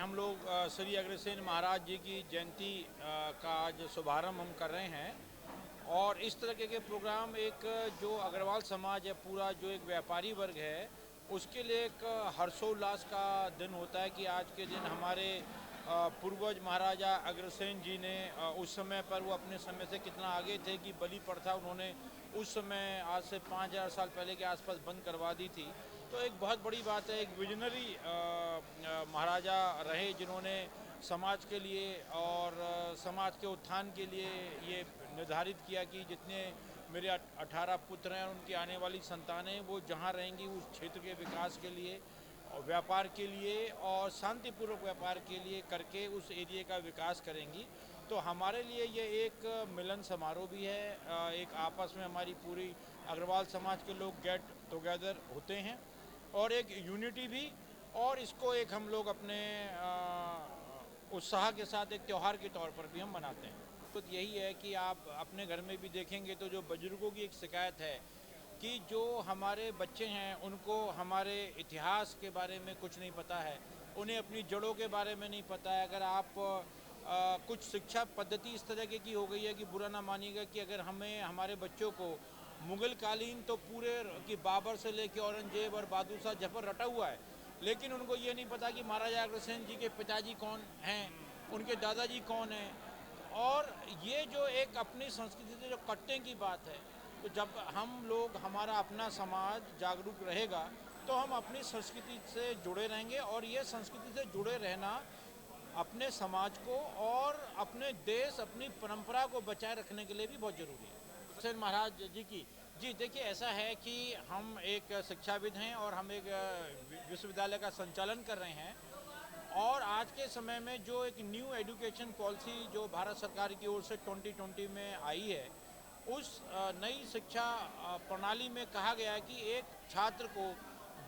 हम लोग श्री अग्रसेन महाराज जी की जयंती का आज शुभारंभ हम कर रहे हैं। और इस तरह के प्रोग्राम एक जो अग्रवाल समाज है, पूरा जो एक व्यापारी वर्ग है, उसके लिए एक हर्षोल्लास का दिन होता है कि आज के दिन हमारे पूर्वज महाराजा अग्रसेन जी ने उस समय पर वो अपने समय से कितना आगे थे कि बलि प्रथा उन्होंने उस समय आज से 5000 साल पहले के आसपास बंद करवा दी थी। तो एक बहुत बड़ी बात है, एक विजनरी महाराजा रहे जिन्होंने समाज के लिए और समाज के उत्थान के लिए ये निर्धारित किया कि जितने मेरे 18 पुत्र हैं, उनकी आने वाली संतानें वो जहाँ रहेंगी उस क्षेत्र के विकास के लिए और व्यापार के लिए और शांतिपूर्वक व्यापार के लिए करके उस एरिया का विकास करेंगी। तो हमारे लिए ये एक मिलन समारोह भी है, एक आपस में हमारी पूरी अग्रवाल समाज के लोग गेट टुगेदर होते हैं और एक यूनिटी भी, और इसको एक हम लोग अपने उत्साह के साथ एक त्यौहार के तौर पर भी हम मनाते हैं। तो यही है कि आप अपने घर में भी देखेंगे तो जो बुजुर्गों की एक शिकायत है कि जो हमारे बच्चे हैं उनको हमारे इतिहास के बारे में कुछ नहीं पता है, उन्हें अपनी जड़ों के बारे में नहीं पता है। अगर आप कुछ शिक्षा पद्धति इस तरह की हो गई है कि बुरा ना मानिएगा कि अगर हमें हमारे बच्चों को मुग़ल कालीन तो पूरे कि बाबर से लेके औरंगजेब और बहादुर शाह जफर रटा हुआ है, लेकिन उनको ये नहीं पता कि महाराजा अग्रसेन जी के पिताजी कौन हैं, उनके दादाजी कौन हैं। और ये जो एक अपनी संस्कृति से जो कटने की बात है, तो जब हम लोग हमारा अपना समाज जागरूक रहेगा तो हम अपनी संस्कृति से जुड़े रहेंगे, और ये संस्कृति से जुड़े रहना अपने समाज को और अपने देश, अपनी परंपरा को बचाए रखने के लिए भी बहुत ज़रूरी है। हुसैन महाराज जी की जी देखिए, ऐसा है कि हम एक शिक्षाविद हैं और हम एक विश्वविद्यालय का संचालन कर रहे हैं। और आज के समय में जो एक न्यू एजुकेशन पॉलिसी जो भारत सरकार की ओर से 2020 में आई है, उस नई शिक्षा प्रणाली में कहा गया है कि एक छात्र को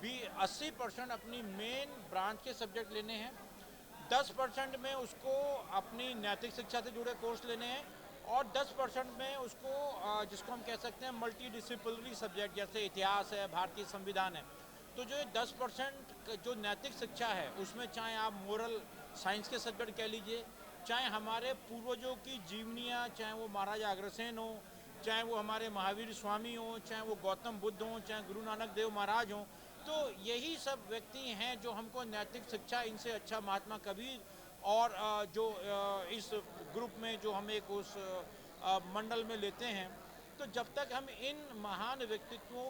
भी 80% अपनी मेन ब्रांच के सब्जेक्ट लेने हैं, 10% में उसको अपनी नैतिक शिक्षा से जुड़े कोर्स लेने हैं, और 10% में उसको जिसको हम कह सकते हैं मल्टी डिसिप्लिनरी सब्जेक्ट जैसे इतिहास है, भारतीय संविधान है। तो जो 10% जो नैतिक शिक्षा है उसमें चाहे आप मोरल साइंस के सब्जेक्ट कह लीजिए, चाहे हमारे पूर्वजों की जीवनियाँ, चाहे वो महाराजा अग्रसेन हो, चाहे वो हमारे महावीर स्वामी हों, चाहे वो गौतम बुद्ध हों, चाहे गुरु नानक देव महाराज हों, तो यही सब व्यक्ति हैं जो हमको नैतिक शिक्षा, इनसे अच्छा महात्मा कबीर और जो इस ग्रुप में जो हम एक उस मंडल में लेते हैं। तो जब तक हम इन महान व्यक्तित्वों